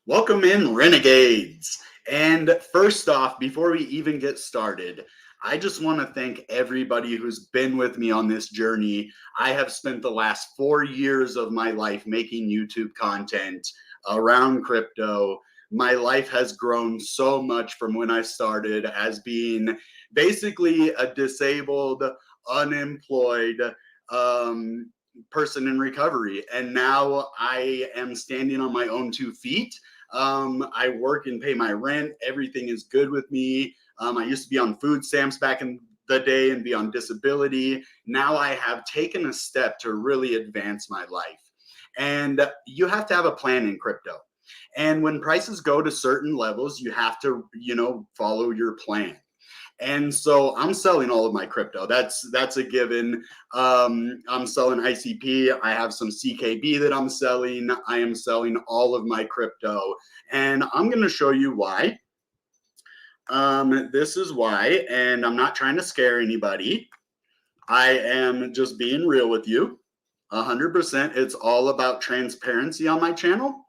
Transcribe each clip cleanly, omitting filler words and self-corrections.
Welcome in, Renegades. And first off, before we even get started, I just want to thank everybody who's been with me on this journey. I have spent the last 4 years of my life making YouTube content around crypto. My life has grown so much from when I started as being basically a disabled, unemployed person in recovery. And now I am standing on my own 2 feet. I work and pay my rent. Everything is good with me. I used to be on food stamps back in the day and be on disability. Now I have taken a step to really advance my life. And you have to have a plan in crypto. And when prices go to certain levels, you have to, follow your plan. And so I'm selling all of my crypto. That's a given. I'm selling ICP. I have some CKB that I'm selling. I am selling all of my crypto. And I'm going to show you why. This is why. And I'm not trying to scare anybody. I am just being real with you. 100%. It's all about transparency on my channel.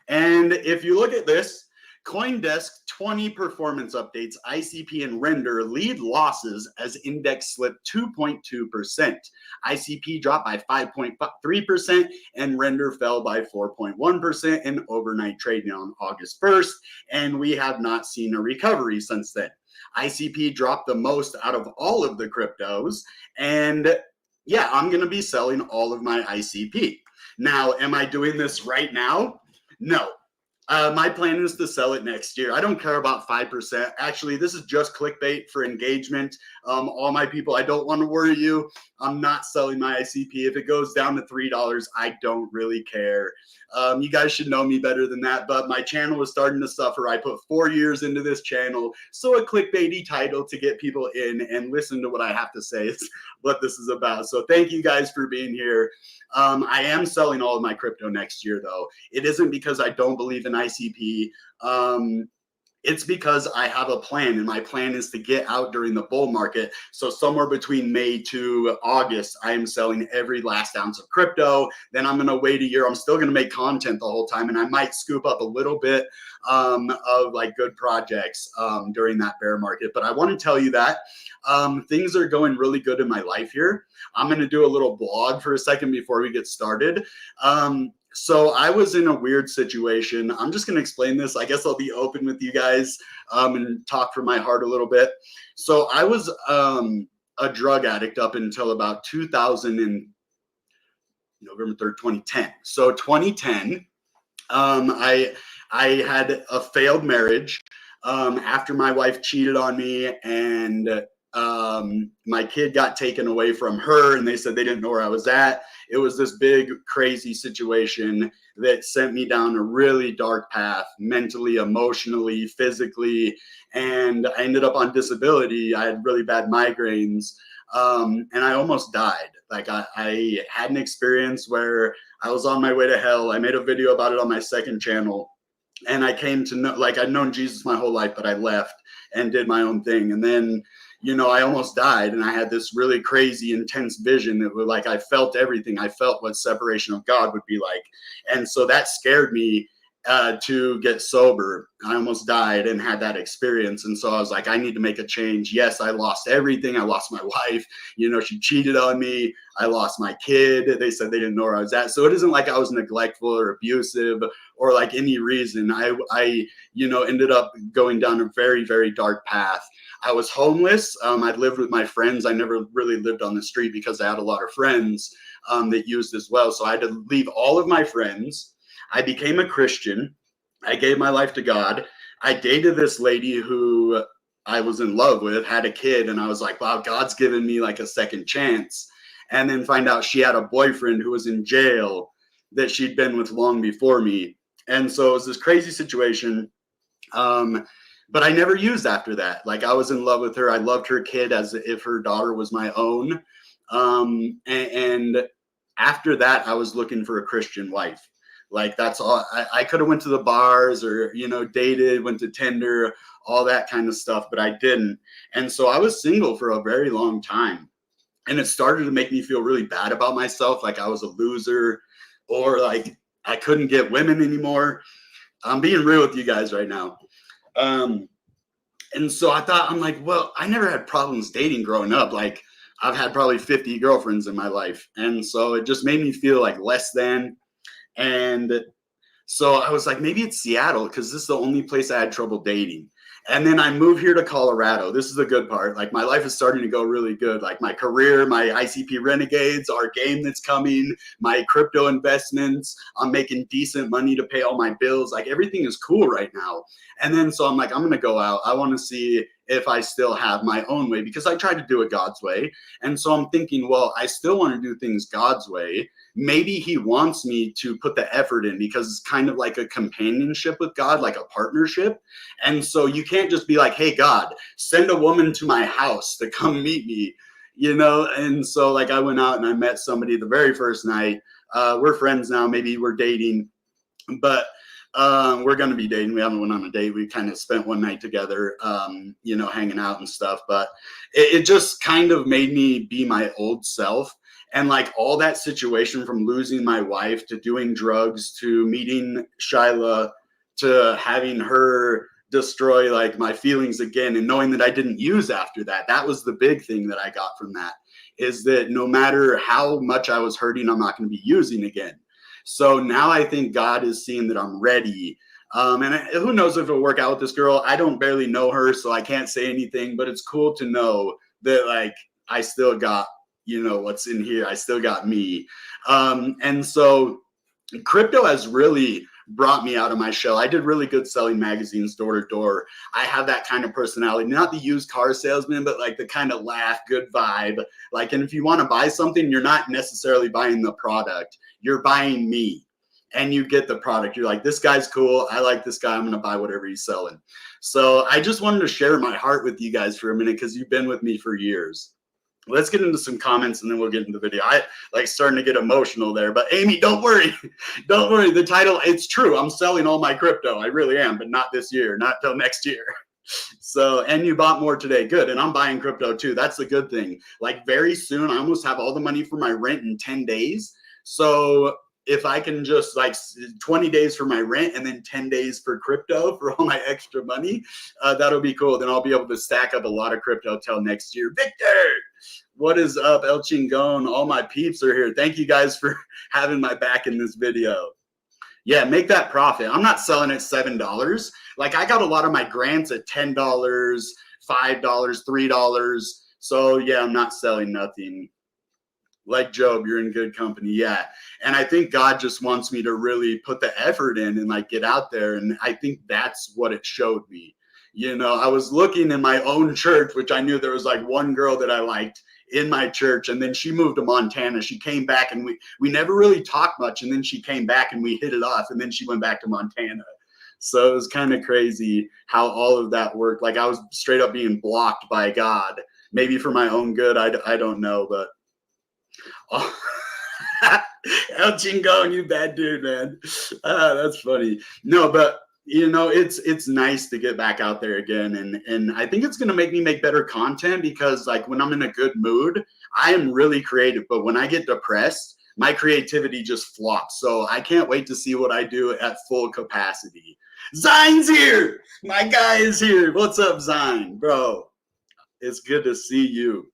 And if you look at this, CoinDesk 20 performance updates, ICP and Render lead losses as index slipped 2.2%. ICP dropped by 5.3% and Render fell by 4.1% in overnight trading on August 1st. And we have not seen a recovery since then. ICP dropped the most out of all of the cryptos. And yeah, I'm going to be selling all of my ICP. Now, am I doing this right now? No. My plan is to sell it next year. I don't care about 5%. Actually, this is just clickbait for engagement. All my people, I don't want to worry you. I'm not selling my ICP. If it goes down to $3, I don't really care. You guys should know me better than that, but my channel is starting to suffer. I put 4 years into this channel, so a clickbaity title to get people in and listen to what I have to say is what this is about. So thank you guys for being here. I am selling all of my crypto next year, though. It isn't because I don't believe in ICP. It's because I have a plan, and my plan is to get out during the bull market. So somewhere between May to August, I am selling every last ounce of crypto. Then I'm going to wait a year. I'm still going to make content the whole time, and I might scoop up a little bit of like good projects during that bear market. But I want to tell you that things are going really good in my life here. I'm going to do a little blog for a second before we get started. So I was in a weird situation. I'm just going to explain this. I guess I'll be open with you guys and talk from my heart a little bit. So I was a drug addict up until about November 3rd, 2010. So 2010, I had a failed marriage after my wife cheated on me, and my kid got taken away from her, and they said they didn't know where I was at. It was this big, crazy situation that sent me down a really dark path, mentally, emotionally, physically, and I ended up on disability. I had really bad migraines, and I almost died. Like I had an experience where I was on my way to hell. I made a video about it on my second channel. And I came to know, like, I'd known Jesus my whole life, but I left and did my own thing. And then, I almost died, and I had this really crazy, intense vision that was like, I felt everything. I felt what separation of God would be like. And so that scared me to get sober. I almost died and had that experience. And so I was like, I need to make a change. Yes, I lost everything. I lost my wife. She cheated on me. I lost my kid. They said they didn't know where I was at. So it isn't like I was neglectful or abusive or like any reason. I ended up going down a very, very dark path. I was homeless. I lived with my friends. I never really lived on the street because I had a lot of friends that used as well. So I had to leave all of my friends. I became a Christian. I gave my life to God. I dated this lady who I was in love with, had a kid, and I was like, wow, God's given me like a second chance. And then find out she had a boyfriend who was in jail that she'd been with long before me. And so it was this crazy situation. But I never used after that. Like, I was in love with her. I loved her kid as if her daughter was my own. And after that, I was looking for a Christian wife. Like, that's all. I could have went to the bars or, dated, went to Tinder, all that kind of stuff, but I didn't. And so I was single for a very long time. And it started to make me feel really bad about myself. Like I was a loser, or like I couldn't get women anymore. I'm being real with you guys right now. And so I'm like, well, I never had problems dating growing up. Like, I've had probably 50 girlfriends in my life. And so it just made me feel like less than. And so I was like, maybe it's Seattle because this is the only place I had trouble dating. And then I moved here to Colorado. This is the good part. Like, my life is starting to go really good. Like, my career, my ICP Renegades, our game that's coming, my crypto investments. I'm making decent money to pay all my bills. Like, everything is cool right now. And then so I'm like, I'm going to go out. I want to see if I still have my own way because I tried to do it God's way. And so I'm thinking, well, I still want to do things God's way. Maybe he wants me to put the effort in because it's kind of like a companionship with God, like a partnership. And so you can't just be like, hey, God, send a woman to my house to come meet me, you know? And so like I went out and I met somebody the very first night. We're friends now. Maybe we're dating, but we're going to be dating. We haven't went on a date. We kind of spent one night together, you know, hanging out and stuff. But it just kind of made me be my old self. And like all that situation from losing my wife to doing drugs to meeting Shyla to having her destroy like my feelings again and knowing that I didn't use after that. That was the big thing that I got from that, is that no matter how much I was hurting, I'm not going to be using again. So now I think God is seeing that I'm ready. And who knows if it'll work out with this girl. I don't barely know her, so I can't say anything, but it's cool to know that like I still got, you know, what's in here. I still got me. And so crypto has really brought me out of my shell. I did really good selling magazines door to door. I have that kind of personality, not the used car salesman, but like the kind of laugh, good vibe. Like, and if you want to buy something, you're not necessarily buying the product, you're buying me. And you get the product. You're like, this guy's cool. I like this guy. I'm going to buy whatever he's selling. So I just wanted to share my heart with you guys for a minute because you've been with me for years. Let's get into some comments and then we'll get into the video. I like starting to get emotional there, but Amy, don't worry. Don't worry. The title, it's true. I'm selling all my crypto. I really am, but not this year, not till next year. So, and you bought more today. Good. And I'm buying crypto too. That's the good thing. Like very soon, I almost have all the money for my rent in 10 days. So if I can just like 20 days for my rent and then 10 days for crypto for all my extra money, that'll be cool. Then I'll be able to stack up a lot of crypto till next year. Victor, what is up? El Chingon, all my peeps are here. Thank you guys for having my back in this video. Yeah, make that profit. I'm not selling at $7. Like I got a lot of my grants at $10, $5, $3. So yeah, I'm not selling nothing. Like Job, you're in good company. Yeah. And I think God just wants me to really put the effort in and like get out there. And I think that's what it showed me. You know, I was looking in my own church, which I knew there was like one girl that I liked in my church. And then she moved to Montana. She came back and we never really talked much. And then she came back and we hit it off. And then she went back to Montana. So it was kind of crazy how all of that worked. Like I was straight up being blocked by God, maybe for my own good. I don't know, but oh. El Chingon, you bad dude, man. That's funny. No, but you know, it's nice to get back out there again, and I think it's gonna make me make better content because like when I'm in a good mood, I am really creative. But when I get depressed, my creativity just flops. So I can't wait to see what I do at full capacity. Zine's here. My guy is here. What's up, Zine, bro? It's good to see you.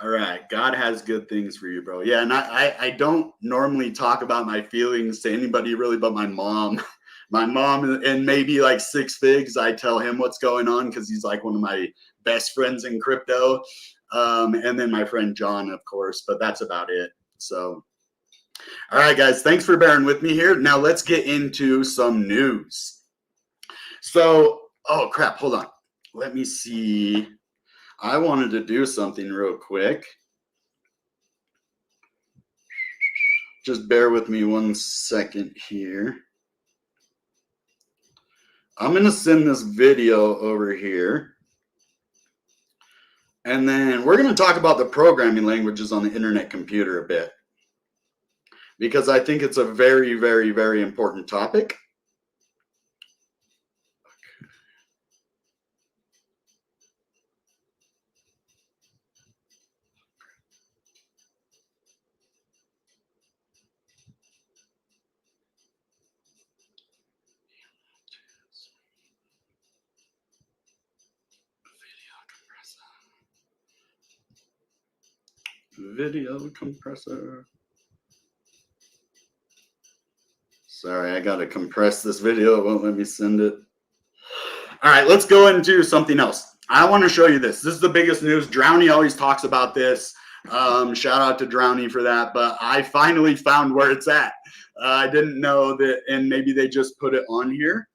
All right. God has good things for you, bro. Yeah. And I don't normally talk about my feelings to anybody really but my mom. My mom and maybe like Six Figs. I tell him what's going on because he's like one of my best friends in crypto. And then my friend John, of course, but that's about it. So, all right, guys, thanks for bearing with me here. Now let's get into some news. So, oh crap, hold on. Let me see. I wanted to do something real quick. Just bear with me 1 second here. I'm going to send this video over here. And then we're going to talk about the programming languages on the internet computer a bit. Because I think it's a very, very, very important topic. Video compressor. Sorry, I gotta compress this video. It won't let me send it. All right, let's go into something else. I want to show you this. This is the biggest news. Drowny always talks about this. Shout out to Drowny for that. But I finally found where it's at. I didn't know that, and maybe they just put it on here.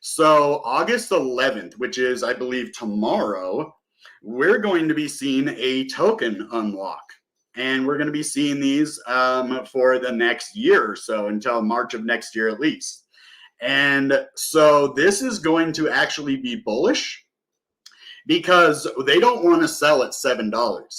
So August 11th, which is, I believe, tomorrow, we're going to be seeing a token unlock. And we're going to be seeing these for the next year or so, until March of next year at least. And so this is going to actually be bullish because they don't want to sell at $7.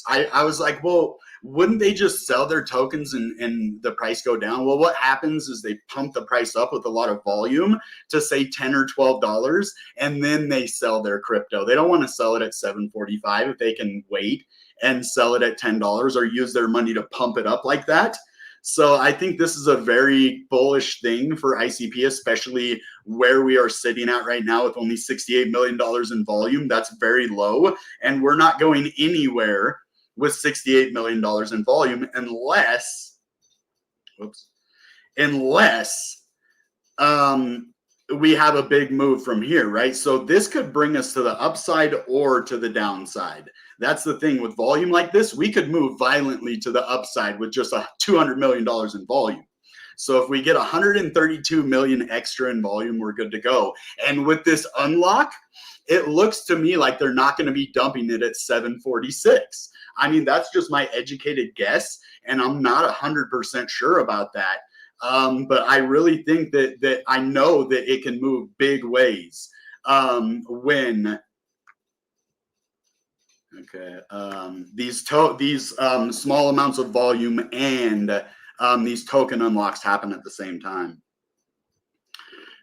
I was like, well, wouldn't they just sell their tokens and the price go down? Well, what happens is they pump the price up with a lot of volume to say $10 or $12, and then they sell their crypto. They don't want to sell it at $7.45 if they can wait and sell it at $10 or use their money to pump it up like that. So I think this is a very bullish thing for ICP, especially where we are sitting at right now with only $68 million in volume. That's very low, and we're not going anywhere with $68 million in volume unless we have a big move from here, right? So this could bring us to the upside or to the downside. That's the thing with volume like this. We could move violently to the upside with just $200 million in volume. So if we get 132 million extra in volume, we're good to go. And with this unlock, it looks to me like they're not going to be dumping it at 746. I mean, that's just my educated guess, and I'm not 100% sure about that. But I really think that I know that it can move big ways when these small amounts of volume and these token unlocks happen at the same time.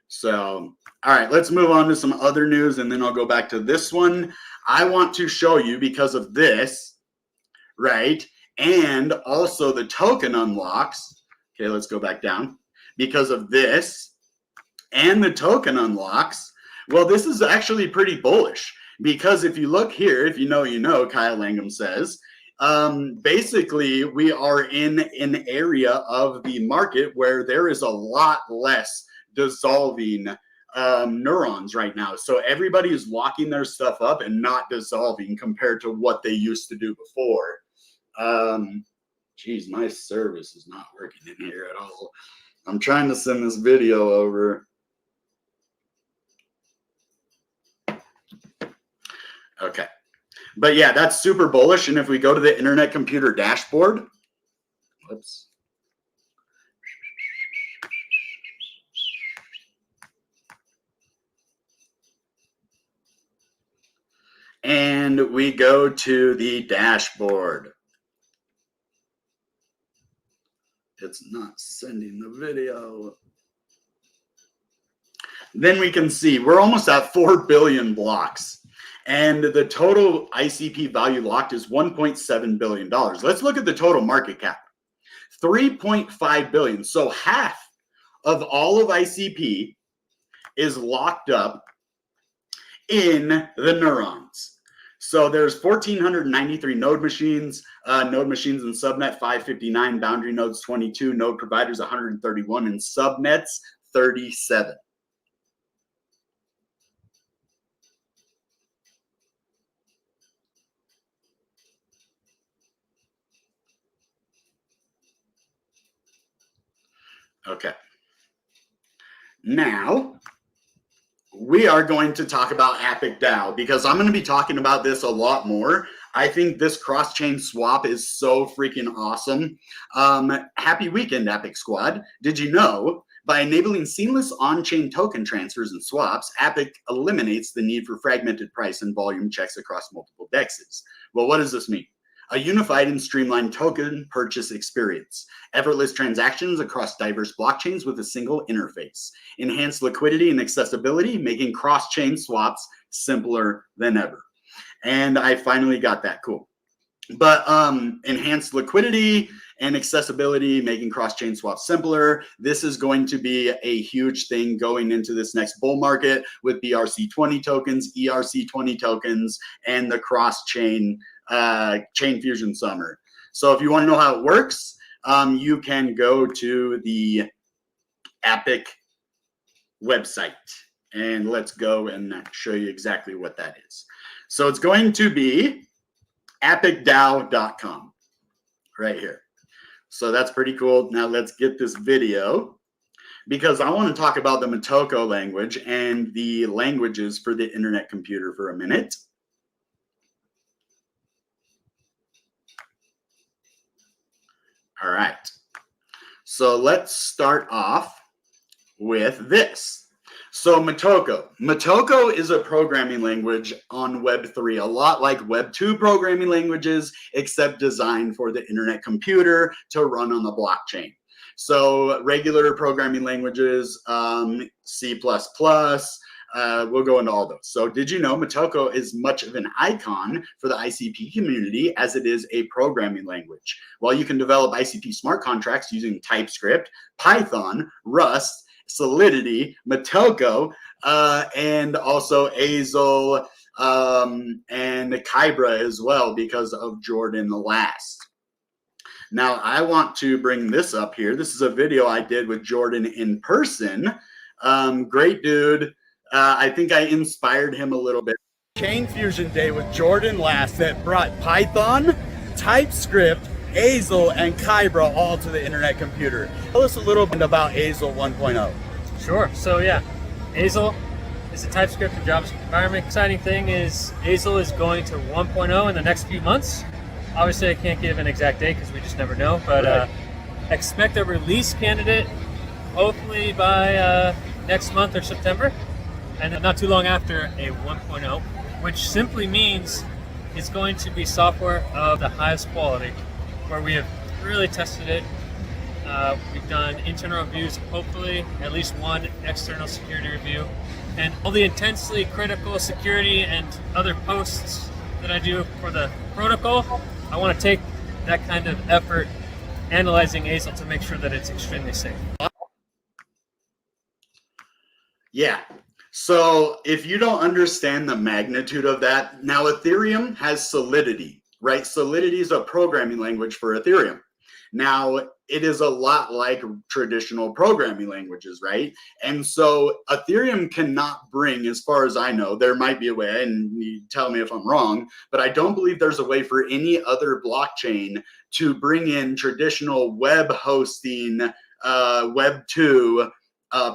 So, all right, let's move on to some other news, and then I'll go back to this one. I want to show you, because of this, right, and also the token unlocks. Okay, let's go back down. Because of this and the token unlocks, well, this is actually pretty bullish. Because if you look here, if you know, you know, Kyle Langham says, basically we are in an area of the market where there is a lot less dissolving neurons right now. So everybody is locking their stuff up and not dissolving compared to what they used to do before. Geez, my service is not working in here at all. I'm trying to send this video over. Okay. But yeah, that's super bullish. And if we go to the Internet Computer Dashboard, whoops. And we go to the dashboard. It's not sending the video. Then we can see we're almost at 4 billion blocks. And the total ICP value locked is $1.7 billion. Let's look at the total market cap. 3.5 billion. So half of all of ICP is locked up in the neurons. So there's 1,493 node machines in subnet 559, boundary nodes 22, node providers 131, and subnets 37. Okay. Now, we are going to talk about Appic DAO because I'm going to be talking about this a lot more. I think this cross-chain swap is so freaking awesome. Happy weekend, Appic Squad. Did you know, by enabling seamless on-chain token transfers and swaps, Appic eliminates the need for fragmented price and volume checks across multiple dexes. Well, what does this mean? A unified and streamlined token purchase experience, effortless transactions across diverse blockchains with a single interface, enhanced liquidity and accessibility, making cross-chain swaps simpler than ever. And I finally got that. Cool. But enhanced liquidity and accessibility, making cross-chain swaps simpler. This is going to be a huge thing going into this next bull market with BRC20 tokens, ERC20 tokens, and the cross-chain Chain Fusion Summer. So if you want to know how it works, you can go to the Appic website, and let's go and show you exactly what that is. So it's going to be appicdao.com right here. So that's pretty cool. Now let's get this video, because I want to talk about the Motoko language and the languages for the internet computer for a minute. All right. So let's start off with this. So Motoko. Motoko is a programming language on Web3, a lot like Web2 programming languages, except designed for the internet computer to run on the blockchain. So regular programming languages, C++, we'll go into all those. So did you know Motoko is much of an icon for the ICP community, as it is a programming language? While you can develop ICP smart contracts using TypeScript, Python, Rust, Solidity, Motoko, and also Azel and Kybra as well, because of Jordan Last. Now I want to bring this up here. This is a video I did with Jordan in person. Great dude. I think I inspired him a little bit. Chain Fusion Day with Jordan Last that brought Python, TypeScript, Azel, and Kybra all to the internet computer. Tell us a little bit about Azel 1.0. Sure. So yeah, Azel is a TypeScript and JavaScript environment. Exciting thing is Azel is going to 1.0 in the next few months. Obviously, I can't give an exact date because we just never know, but expect a release candidate hopefully by next month or September, and then not too long after a 1.0, which simply means it's going to be software of the highest quality, where we have really tested it. We've done internal reviews, hopefully at least one external security review, and all the intensely critical security and other posts that I do for the protocol, I want to take that kind of effort analyzing Azel to make sure that it's extremely safe. Yeah. So if you don't understand the magnitude of that, now Ethereum has Solidity, right? Solidity is a programming language for Ethereum. Now, it is a lot like traditional programming languages, right? And so Ethereum cannot bring, as far as I know, there might be a way, and you tell me if I'm wrong, but I don't believe there's a way for any other blockchain to bring in traditional web hosting, Web 2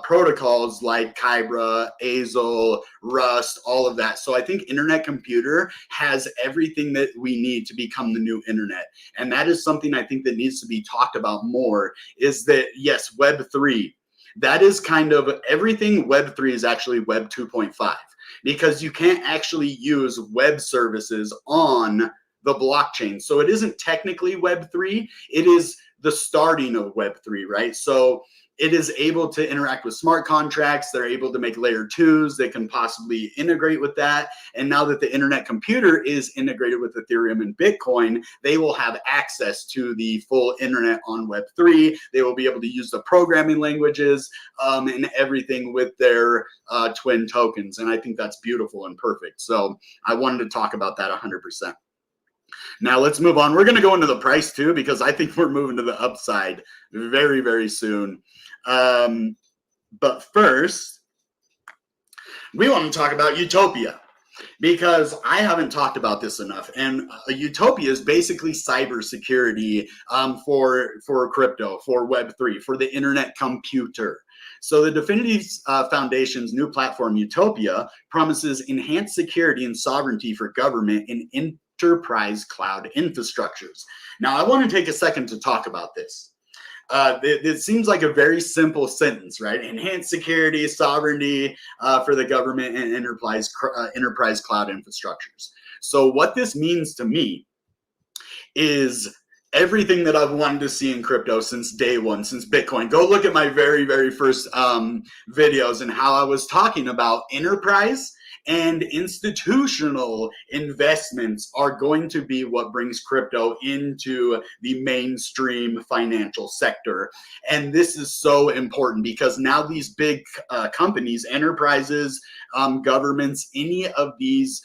protocols like Kybra, Azel, Rust, all of that. So I think internet computer has everything that we need to become the new internet. And that is something I think that needs to be talked about more, is that yes, Web 3, that is kind of everything. Web 3 is actually Web 2.5, because you can't actually use web services on the blockchain. So it isn't technically Web 3, it is the starting of Web 3, right? So it is able to interact with smart contracts. They're able to make layer 2s. They can possibly integrate with that. And now that the internet computer is integrated with Ethereum and Bitcoin, they will have access to the full internet on Web 3. They will be able to use the programming languages and everything with their twin tokens. And I think that's beautiful and perfect. So I wanted to talk about that 100%. Now let's move on. We're going to go into the price too, because I think we're moving to the upside very, very soon. But first, we want to talk about Utopia, because I haven't talked about this enough. And Utopia is basically cybersecurity for crypto, for Web3, for the internet computer. So the Definity Foundation's new platform, Utopia, promises enhanced security and sovereignty for government and enterprise cloud infrastructures. Now, I want to take a second to talk about this. It seems like a very simple sentence, right? Enhanced security, sovereignty for the government and enterprise cloud infrastructures. So what this means to me is everything that I've wanted to see in crypto since day one, since Bitcoin. Go look at my very, very first videos and how I was talking about enterprise And institutional investments are going to be what brings crypto into the mainstream financial sector. And this is so important because now these big companies, enterprises, governments, any of these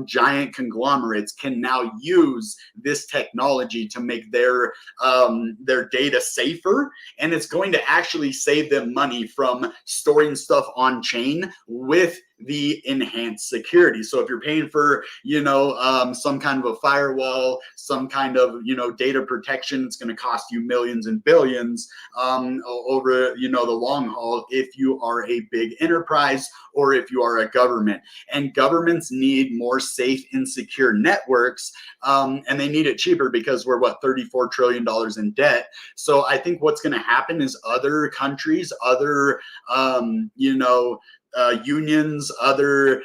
giant conglomerates can now use this technology to make their data safer, and it's going to actually save them money from storing stuff on chain with the enhanced security. So if you're paying for, some kind of a firewall, some kind of, data protection, it's going to cost you millions and billions over, the long haul if you are a big enterprise or if you are a government. And governments need more safe and secure networks, and they need it cheaper because we're, $34 trillion in debt. So I think what's going to happen is other countries, other, unions, other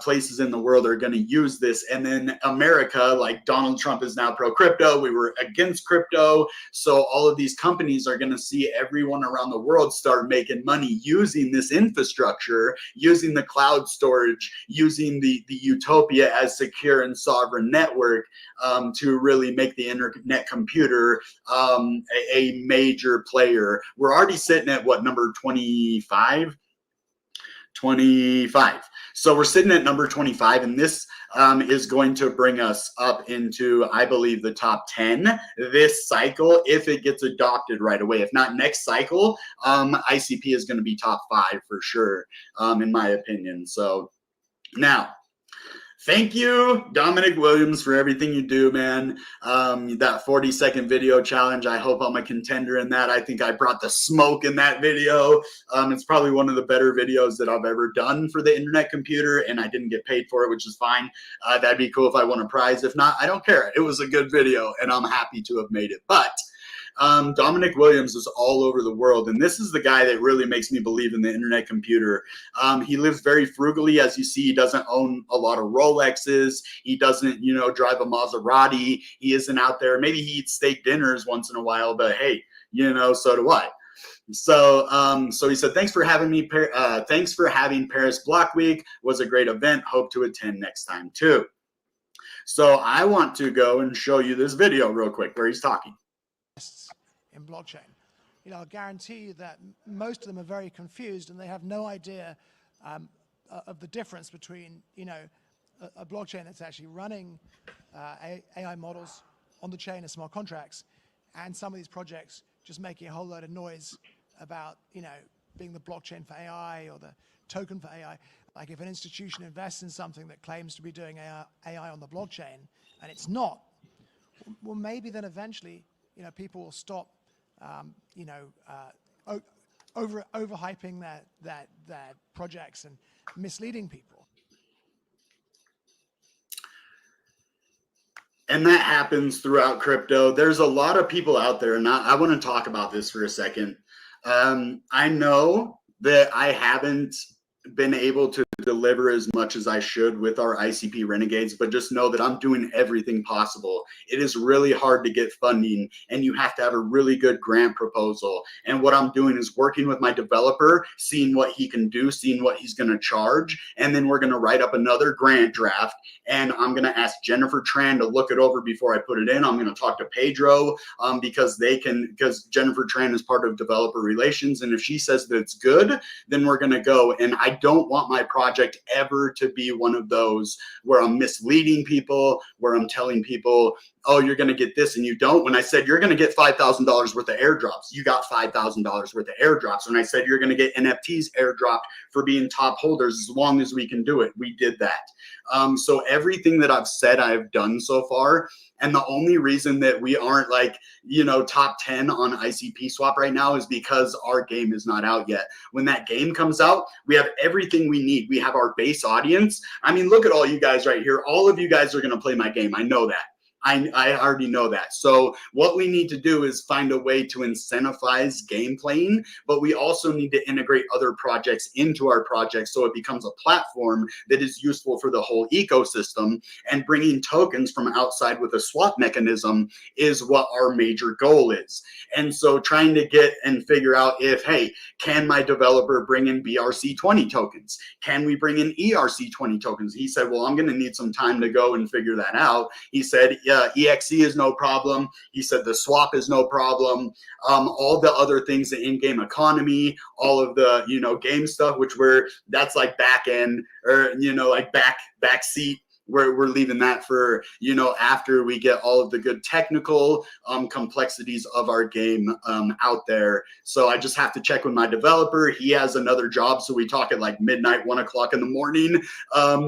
places in the world are going to use this. And then America, like Donald Trump is now pro crypto. We were against crypto. So all of these companies are going to see everyone around the world start making money using this infrastructure, using the cloud storage, using the Utopia as secure and sovereign network to really make the internet computer a major player. We're already sitting at number 25? 25. So we're sitting at number 25, and this is going to bring us up into, I believe, the top 10 this cycle if it gets adopted right away. If not next cycle, ICP is going to be top 5 for sure, in my opinion. So now, thank you, Dominic Williams, for everything you do, man. That 40-second video challenge, I hope I'm a contender in that. I think I brought the smoke in that video. It's probably one of the better videos that I've ever done for the internet computer, and I didn't get paid for it, which is fine. That'd be cool if I won a prize. If not, I don't care. It was a good video, and I'm happy to have made it. But Dominic Williams is all over the world, and this is the guy that really makes me believe in the internet computer. He lives very frugally. As you see, he doesn't own a lot of Rolexes. He doesn't, drive a Maserati. He isn't out there. Maybe he eats steak dinners once in a while, but hey, so do I. So he said, thanks for having me. Thanks for having Paris Block Week. Was a great event. Hope to attend next time too. So I want to go and show you this video real quick where he's talking. In blockchain, I'll guarantee you that most of them are very confused and they have no idea of the difference between, a blockchain that's actually running AI models on the chain as smart contracts, and some of these projects just making a whole load of noise about, being the blockchain for AI or the token for AI. Like if an institution invests in something that claims to be doing AI on the blockchain and it's not, well, maybe then eventually, people will stop, overhyping their projects and misleading people. And that happens throughout crypto. There's a lot of people out there, and I want to talk about this for a second. I know that I haven't been able to deliver as much as I should with our ICP Renegades, but just know that I'm doing everything possible. It is really hard to get funding, and you have to have a really good grant proposal. And what I'm doing is working with my developer, seeing what he can do, seeing what he's going to charge, and then we're going to write up another grant draft, and I'm going to ask Jennifer Tran to look it over before I put it in. I'm going to talk to Pedro because Jennifer Tran is part of developer relations, and if she says that it's good, then we're going to go. And I don't want my project ever to be one of those where I'm misleading people, where I'm telling people, oh, you're going to get this and you don't. When I said you're going to get $5,000 worth of airdrops, you got $5,000 worth of airdrops. When I said you're going to get NFTs airdropped for being top holders, as long as we can do it, we did that. So everything that I've said I've done so far, and the only reason that we aren't top 10 on ICPSWAP right now is because our game is not out yet. When that game comes out, we have everything we need. We have our base audience. I mean, look at all you guys right here. All of you guys are going to play my game. I know that. I already know that. So what we need to do is find a way to incentivize game playing, but we also need to integrate other projects into our project so it becomes a platform that is useful for the whole ecosystem. And bringing tokens from outside with a swap mechanism is what our major goal is. And so trying to get and figure out if, hey, can my developer bring in BRC20 tokens? Can we bring in ERC20 tokens? He said, well, I'm going to need some time to go and figure that out. He said, EXE is no problem. He said the swap is no problem. All the other things, the in-game economy, all of the, game stuff, that's like back end or, like back seat. We're leaving that for, after we get all of the good technical complexities of our game out there. So I just have to check with my developer. He has another job, so we talk at like midnight, 1 o'clock in the morning.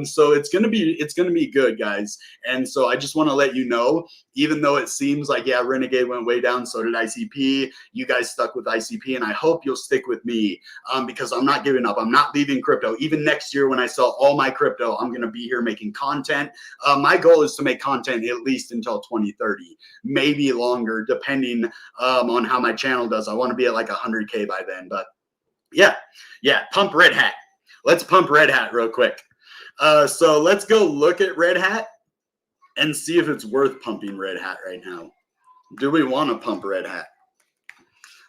So it's gonna be good, guys. And so I just want to let you know, even though it seems like, yeah, Renegade went way down, so did ICP. You guys stuck with ICP, and I hope you'll stick with me because I'm not giving up. I'm not leaving crypto. Even next year when I sell all my crypto, I'm gonna be here making content. My goal is to make content at least until 2030, maybe longer, depending on how my channel does. I want to be at like 100K by then. But yeah, pump Red Hat. Let's pump Red Hat real quick. So let's go look at Red Hat and see if it's worth pumping Red Hat right now. Do we want to pump Red Hat?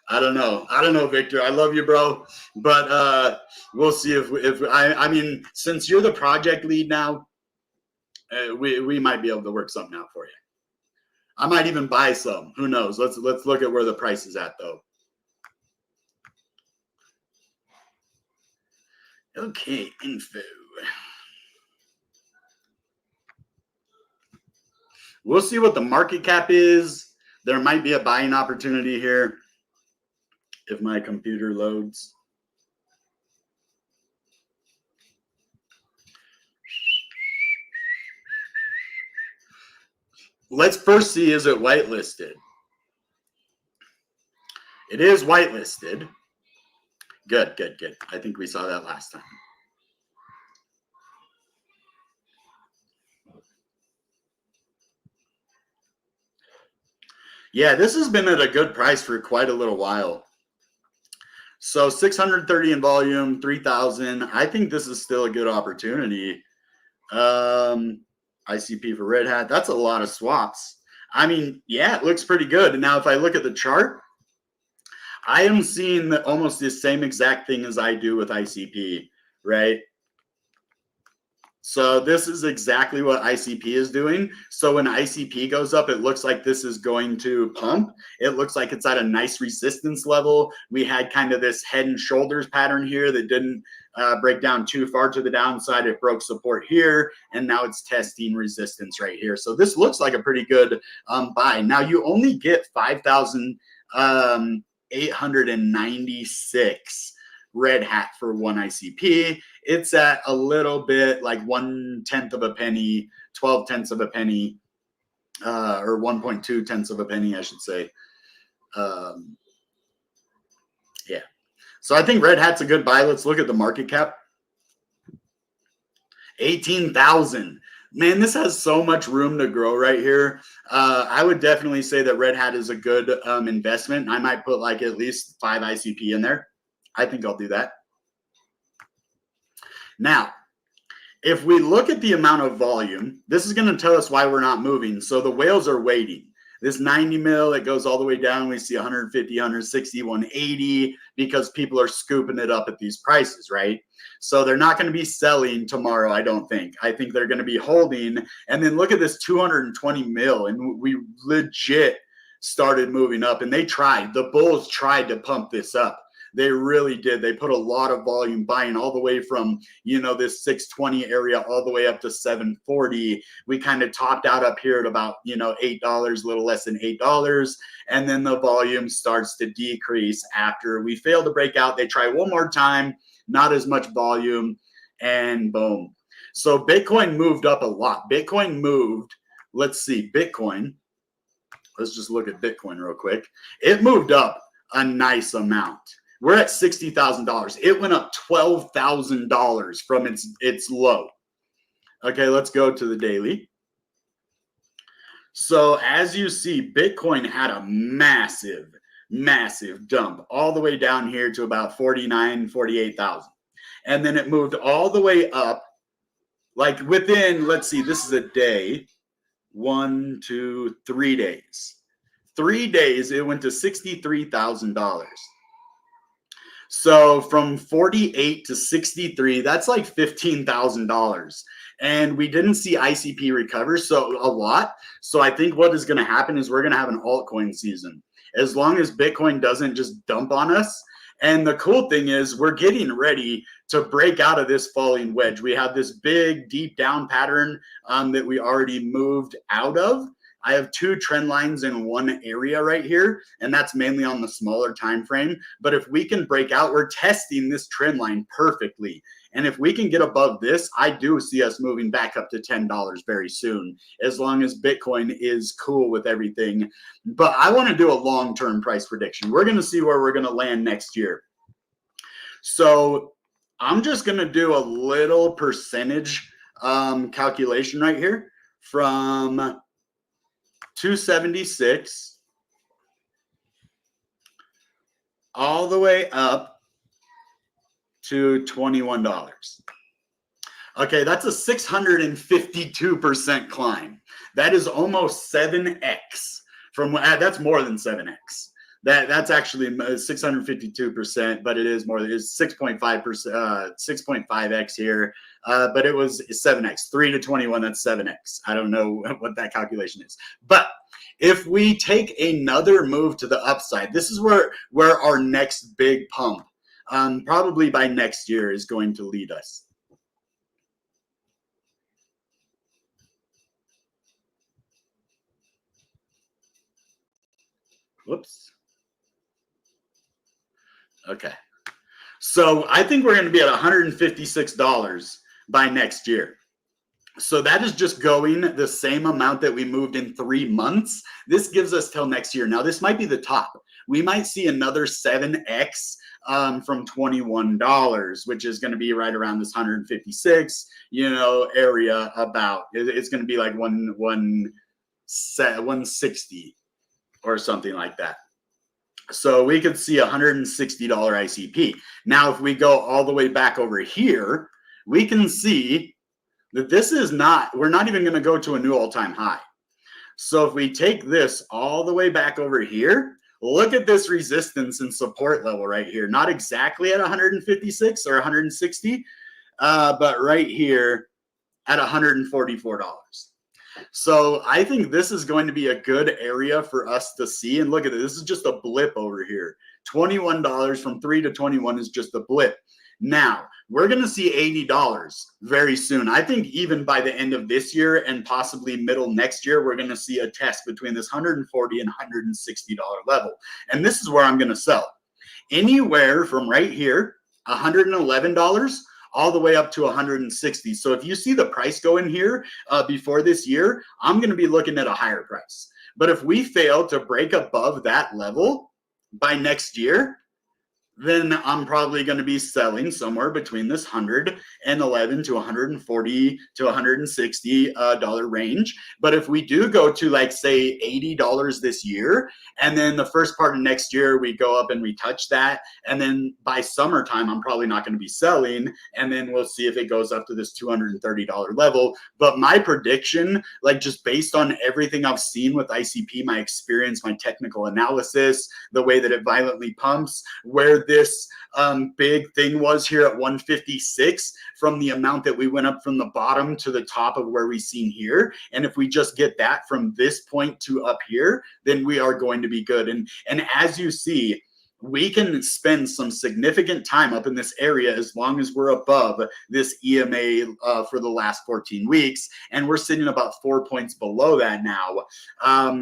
I don't know, Victor. I love you, bro. But we'll see if I mean, since you're the project lead now, we might be able to work something out for you. I might even buy some. Who knows? Let's look at where the price is at, though. Okay, info. We'll see what the market cap is. There might be a buying opportunity here if my computer loads. Let's first see, is it whitelisted? It is whitelisted. Good. I think we saw that last time. Yeah, this has been at a good price for quite a little while. So 630 in volume, 3,000. I think this is still a good opportunity. ICP for Red Hat. That's a lot of swaps. I mean, yeah, it looks pretty good. And now if I look at the chart, I am seeing almost the same exact thing as I do with ICP, right? So this is exactly what ICP is doing. So when ICP goes up, it looks like this is going to pump. It looks like it's at a nice resistance level. We had kind of this head and shoulders pattern here that didn't break down too far to the downside. It broke support here, and now it's testing resistance right here. So this looks like a pretty good buy. Now you only get 5,896 Red Hat for one ICP. It's at a little bit like 1/10 of a penny, 12/10 of a penny, or 1.2 of a penny, I should say. Yeah. So I think Red Hat's a good buy. Let's look at the market cap. 18,000. Man, this has so much room to grow right here. I would definitely say that Red Hat is a good investment. I might put like at least 5 ICP in there. I think I'll do that. Now, if we look at the amount of volume, this is going to tell us why we're not moving. So the whales are waiting. This 90 mil, it goes all the way down. We see 150, 160, 180 because people are scooping it up at these prices, right? So they're not going to be selling tomorrow, I don't think. I think they're going to be holding. And then look at this 220 mil, and we legit started moving up, and they tried. The bulls tried to pump this up. They really did. They put a lot of volume buying all the way from, this 620 area all the way up to 740. We kind of topped out up here at about, $8, a little less than $8. And then the volume starts to decrease after we fail to break out. They try one more time, not as much volume, and boom. So Bitcoin moved up a lot. Bitcoin moved, let's see, Bitcoin. Let's just look at Bitcoin real quick. It moved up a nice amount. We're at $60,000. It went up $12,000 from its low. Okay, let's go to the daily. So as you see, Bitcoin had a massive dump all the way down here to about 48,000. And then it moved all the way up, like within, let's see, this is a day, 1, 2, 3 days. 3 days, it went to $63,000. So from 48 to 63, that's like $15,000. And we didn't see ICP recover so a lot. So I think what is going to happen is we're going to have an altcoin season, as long as Bitcoin doesn't just dump on us. And the cool thing is we're getting ready to break out of this falling wedge. We have this big deep down pattern that we already moved out of. I have 2 trend lines in one area right here, and that's mainly on the smaller time frame. But if we can break out, we're testing this trend line perfectly. And if we can get above this, I do see us moving back up to $10 very soon, as long as Bitcoin is cool with everything. But I want to do a long-term price prediction. We're going to see where we're going to land next year. So I'm just going to do a little percentage calculation right here from 276 all the way up to $21. Okay, that's a 652% climb. That is almost 7x from that's more than 7x. That's actually 652%, but it is more than 6.5%, 6.5x here. But it was 7x, 3 to 21, that's 7x. I don't know what that calculation is. But if we take another move to the upside, this is where our next big pump, probably by next year, is going to lead us. Whoops. Okay. So I think we're going to be at $156 by next year. So that is just going the same amount that we moved in 3 months. This gives us till next year. Now, this might be the top. We might see another 7x from $21, which is going to be right around this 156, area about. It's going to be like 160 or something like that. So we could see $160 ICP. Now, if we go all the way back over here, we can see that this is not, we're not even going to go to a new all-time high. So if we take this all the way back over here, look at this resistance and support level right here. Not exactly at 156 or 160, but right here at $144. So I think this is going to be a good area for us to see. And look at this. This is just a blip over here. $21 from 3 to 21 is just a blip. Now, we're going to see $80 very soon. I think even by the end of this year and possibly middle next year, we're going to see a test between this $140 and $160 level. And this is where I'm going to sell. Anywhere from right here, $111 all the way up to 160. So if you see the price go in here before this year, I'm going to be looking at a higher price. But if we fail to break above that level by next year, then I'm probably going to be selling somewhere between this $111 to $140 to $160 range. But if we do go to, like, say $80 this year, and then the first part of next year we go up and we touch that, and then by summertime I'm probably not going to be selling, and then we'll see if it goes up to this $230 level. But my prediction, like, just based on everything I've seen with ICP, my experience, my technical analysis, the way that it violently pumps, where this big thing was here at 156 from the amount that we went up from the bottom to the top of where we seen here. And if we just get that from this point to up here, then we are going to be good. And as you see, we can spend some significant time up in this area as long as we're above this EMA for the last 14 weeks. And we're sitting about 4 points below that now.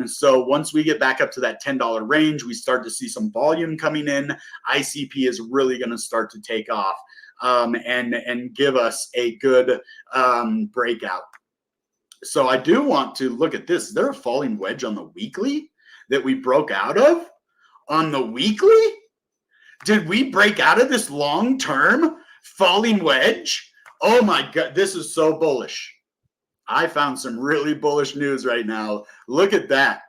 So once we get back up to that $10 range, we start to see some volume coming in. ICP is really going to start to take off and give us a good breakout. So I do want to look at this. Is there a falling wedge on the weekly that we broke out of? On the weekly? Did we break out of this long-term falling wedge? Oh my God, this is so bullish. I found some really bullish news right now. Look at that.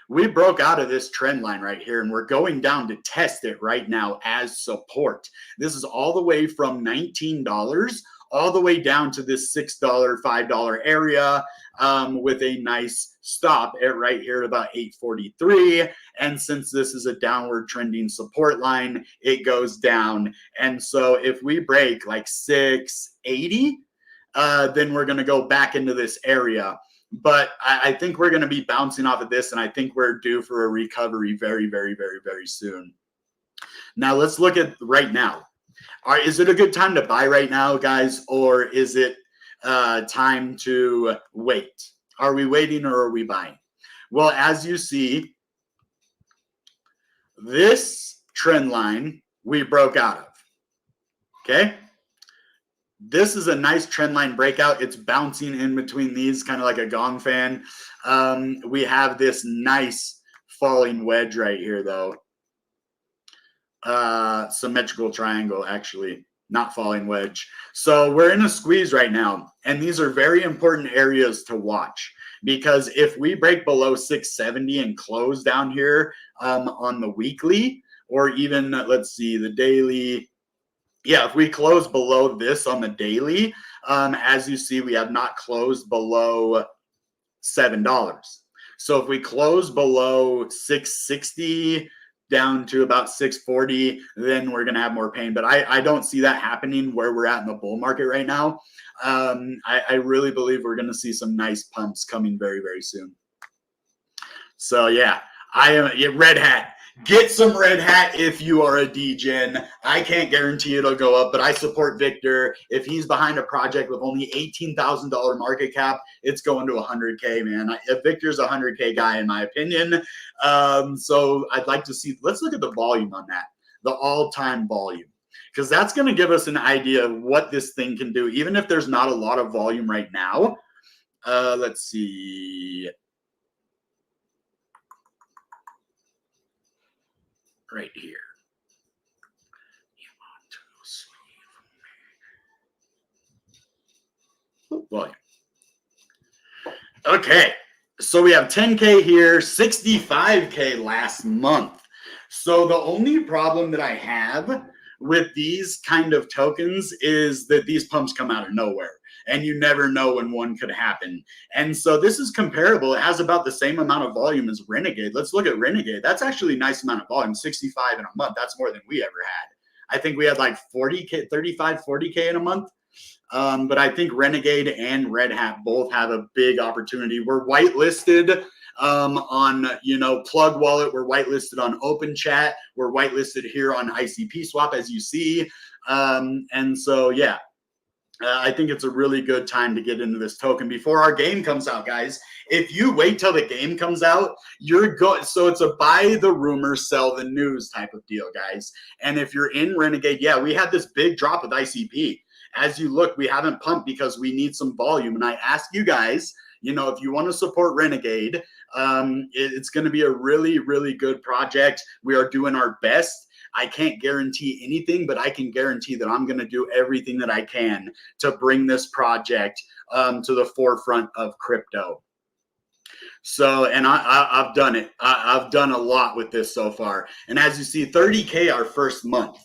We broke out of this trend line right here, and we're going down to test it right now as support. This is all the way from $19 all the way down to this $6, $5 area, with a nice stop at right here at about 843. And since this is a downward trending support line, it goes down. And so if we break like 680, then we're going to go back into this area. But I think we're going to be bouncing off of this, and I think we're due for a recovery very, very, very, very soon. Now let's look at right now. Is it a good time to buy right now, guys, or is it time to wait? Are we waiting or are we buying? Well, as you see, this trend line we broke out of, okay? This is a nice trend line breakout. It's bouncing in between these, kind of like a gong fan. We have this nice falling wedge right here, though. Symmetrical triangle, actually, not falling wedge. So we're in a squeeze right now, and these are very important areas to watch, because if we break below 670 and close down here on the weekly, or even, let's see, the daily. Yeah, if we close below this on the daily, as you see, we have not closed below $7. So if we close below 660 down to about 640, then we're going to have more pain. But I don't see that happening where we're at in the bull market right now. I really believe we're going to see some nice pumps coming very, very soon. So yeah, I am Red Hat. Get some Red Hat if you are a degen. I can't guarantee it'll go up, but I support Victor. If he's behind a project with only $18,000 market cap, it's going to 100K, man. Victor's a 100K guy, in my opinion. So I'd like to see, let's look at the volume on that, the all-time volume, because that's going to give us an idea of what this thing can do, even if there's not a lot of volume right now. Let's see. Right here. You want to sleep. Volume. Okay, so we have 10K here, 65K last month. So the only problem that I have with these kind of tokens is that these pumps come out of nowhere, and you never know when one could happen. And so this is comparable. It has about the same amount of volume as Renegade. Let's look at Renegade. That's actually a nice amount of volume, 65 in a month. That's more than we ever had. I think we had like 40K, 35, 40K in a month. But I think Renegade and Red Hat both have a big opportunity. We're whitelisted on, Plug Wallet. We're whitelisted on Open Chat. We're whitelisted here on ICPSWAP, as you see. And so, yeah. I think it's a really good time to get into this token before our game comes out, guys. If you wait till the game comes out, you're going. So it's a buy the rumor, sell the news type of deal, guys. And if you're in Renegade, yeah, we had this big drop with ICP. As you look, we haven't pumped because we need some volume. And I ask you guys, if you want to support Renegade, it's going to be a really, really good project. We are doing our best. I can't guarantee anything, but I can guarantee that I'm going to do everything that I can to bring this project to the forefront of crypto. So, and I've done it. I've done a lot with this so far. And as you see, 30K our first month.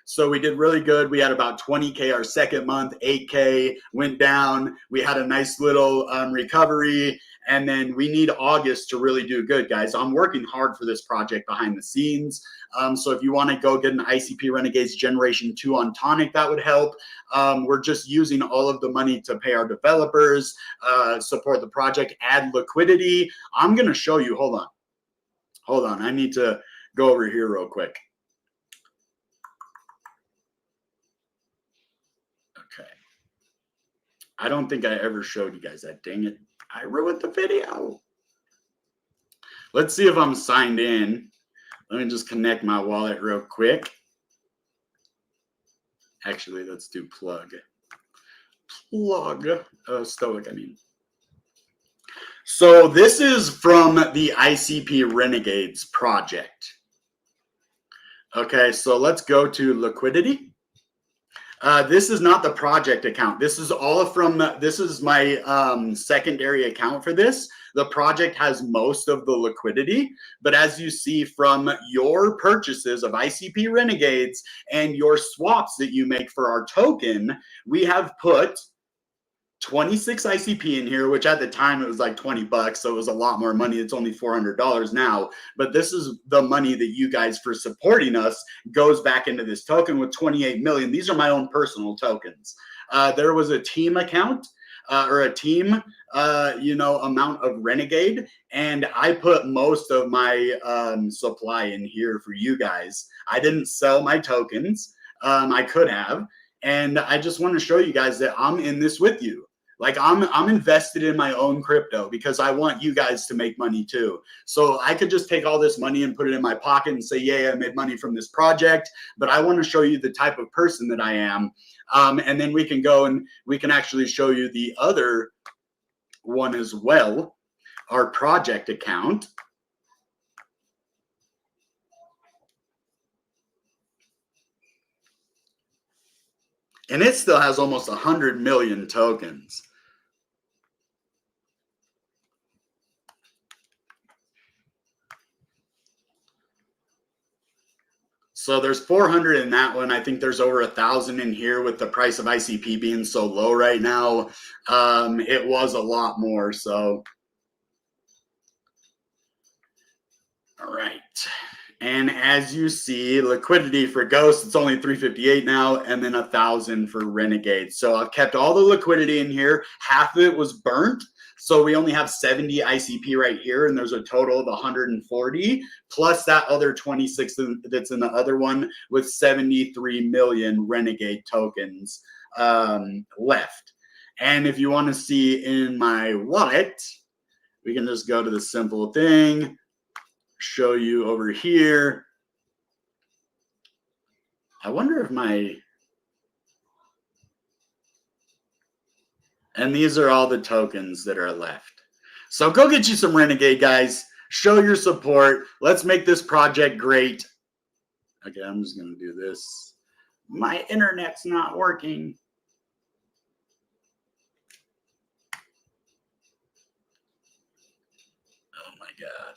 So we did really good. We had about 20K our second month, 8K went down. We had a nice little recovery. And then we need August to really do good, guys. I'm working hard for this project behind the scenes. So if you want to go get an ICP Renegades Generation 2 on Toniq, that would help. We're just using all of the money to pay our developers, support the project, add liquidity. I'm going to show you. Hold on. I need to go over here real quick. Okay. I don't think I ever showed you guys that. Dang it. I ruined the video. Let's see if I'm signed in. Let me just connect my wallet real quick. Actually, let's do plug. Stoic, I mean. So this is from the ICP Renegades project. Okay, so let's go to liquidity. This is not the project account. This is all from, this is my secondary account for this. The project has most of the liquidity, but as you see from your purchases of ICP Renegades and your swaps that you make for our token, we have put 26 ICP in here, which at the time it was like 20 bucks. So it was a lot more money. It's only $400 now, but this is the money that you guys for supporting us goes back into this token with 28 million. These are my own personal tokens. There was a team account or a team, amount of Renegade. And I put most of my supply in here for you guys. I didn't sell my tokens. I could have. And I just want to show you guys that I'm in this with you. Like I'm invested in my own crypto because I want you guys to make money too. So I could just take all this money and put it in my pocket and say, yeah, I made money from this project, but I want to show you the type of person that I am. And then we can go and we can actually show you the other one as well, our project account. And it still has almost 100 million tokens. So there's 400 in that one. I think there's over 1,000 in here with the price of ICP being so low right now. It was a lot more, so. All right. And as you see, liquidity for Ghost, it's only 358 now, and then 1,000 for Renegade. So I've kept all the liquidity in here. Half of it was burnt. So we only have 70 ICP right here, and there's a total of 140, plus that other 26 that's in the other one with 73 million Renegade tokens left. And if you want to see in my wallet, we can just go to the simple thing. Show you over here. I wonder if and these are all the tokens that are left. So go get you some Renegade, guys. Show your support. Let's make this project great. Okay, I'm just going to do this. My internet's not working. Oh my God.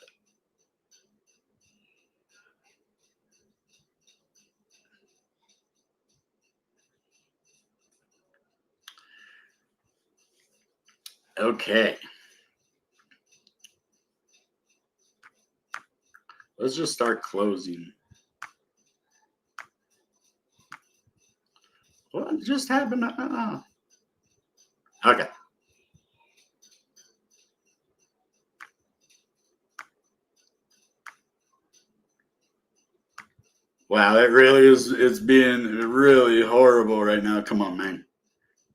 Okay. Let's just start closing. What just happened? Okay. Wow, it really is. It's being really horrible right now. Come on, man.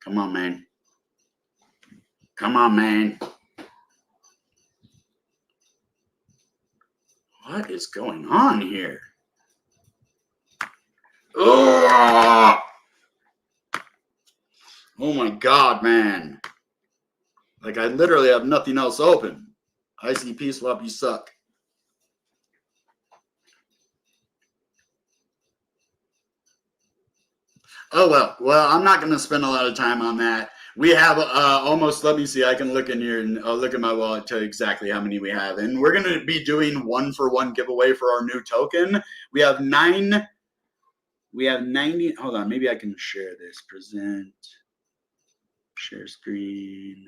Come on, man. Come on, man. What is going on here? Oh my God, man. Like I literally have nothing else open. ICPSWAP, you suck. Oh, well, I'm not going to spend a lot of time on that. We have almost, let me see, I can look in here and I'll look at my wallet to exactly how many we have. And we're going to be doing 1-for-1 giveaway for our new token. We have 90, hold on, maybe I can share this. Present, share screen.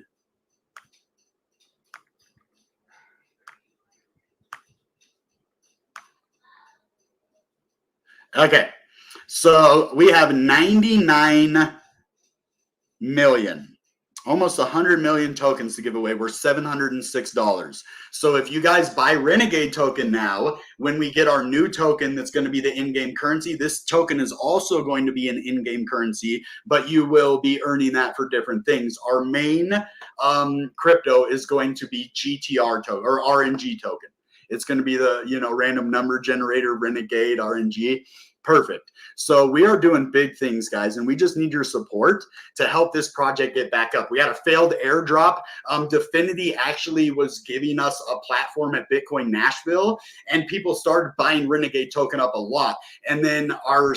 Okay. So we have 99 million, almost 100 million tokens to give away. We're $706. So if you guys buy Renegade token now, when we get our new token that's going to be the in-game currency, this token is also going to be an in-game currency, but you will be earning that for different things. Our main crypto is going to be GTR token or RNG token. It's going to be the, random number generator Renegade RNG. Perfect. So we are doing big things, guys, and we just need your support to help this project get back up. We had a failed airdrop. Dfinity actually was giving us a platform at Bitcoin Nashville, and people started buying Renegade token up a lot. And then our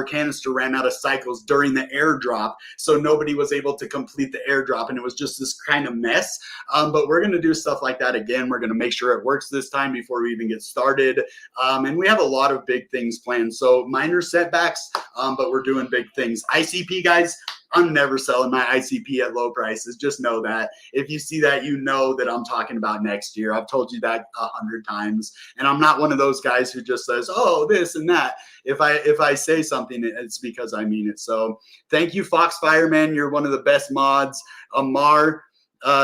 canister ran out of cycles during the airdrop, so nobody was able to complete the airdrop, and it was just this kind of mess. But we're going to do stuff like that again. We're going to make sure it works this time before we even get started. And we have a lot of big things planned. So minor setbacks, but we're doing big things. ICP, guys, I'm never selling my ICP at low prices. Just know that. If you see that, you know that I'm talking about next year. I've told you that 100 times. And I'm not one of those guys who just says, oh, this and that. If I say something, it's because I mean it. So thank you, Foxfire, man. You're one of the best mods. Amar,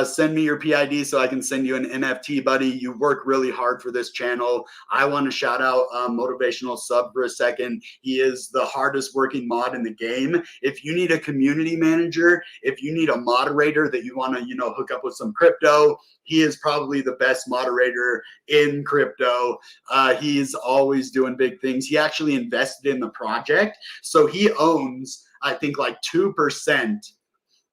send me your PID so I can send you an NFT, buddy. You work really hard for this channel. I want to shout out Motivational Sub for a second. He is the hardest working mod in the game. If you need a community manager, if you need a moderator that you want to, hook up with some crypto, he is probably the best moderator in crypto. He's always doing big things. He actually invested in the project. So he owns, I think, like 2%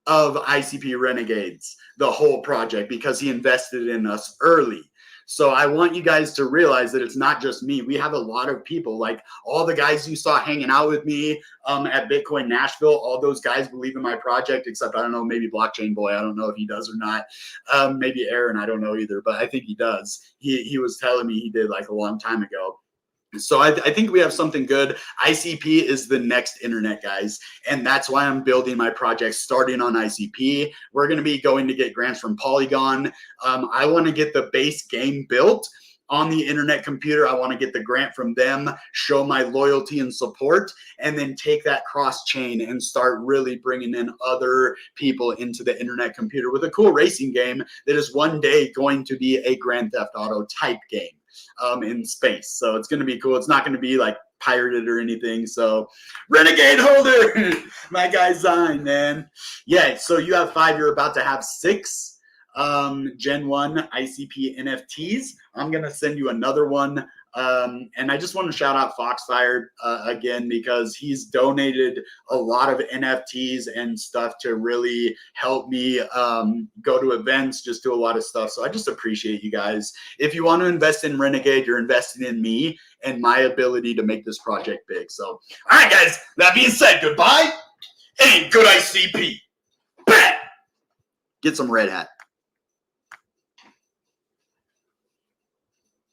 of ICP Renegades, the whole project, because he invested in us early. So I want you guys to realize that it's not just me. We have a lot of people, like all the guys you saw hanging out with me at Bitcoin Nashville. All those guys believe in my project, except I don't know, maybe Blockchain Boy. I don't know if he does or not. Maybe Aaron, I don't know either, but I think he does. He was telling me he did like a long time ago. So I think we have something good. ICP is the next internet, guys. And that's why I'm building my project starting on ICP. We're going to be going to get grants from Polygon. I want to get the base game built on the internet computer. I want to get the grant from them, show my loyalty and support, and then take that cross chain and start really bringing in other people into the internet computer with a cool racing game that is one day going to be a Grand Theft Auto type game in space. So it's going to be cool. It's not going to be like pirated or anything. So Renegade holder, my guy Zine, man. Yeah, so you have 5. You're about to have 6 Gen 1 ICP NFTs. I'm going to send you another one. And I just want to shout out Foxfire again, because he's donated a lot of NFTs and stuff to really help me go to events, just do a lot of stuff. So I just appreciate you guys. If you want to invest in Renegade, you're investing in me and my ability to make this project big. So, all right, guys, that being said, goodbye and good ICP. Get some red hat.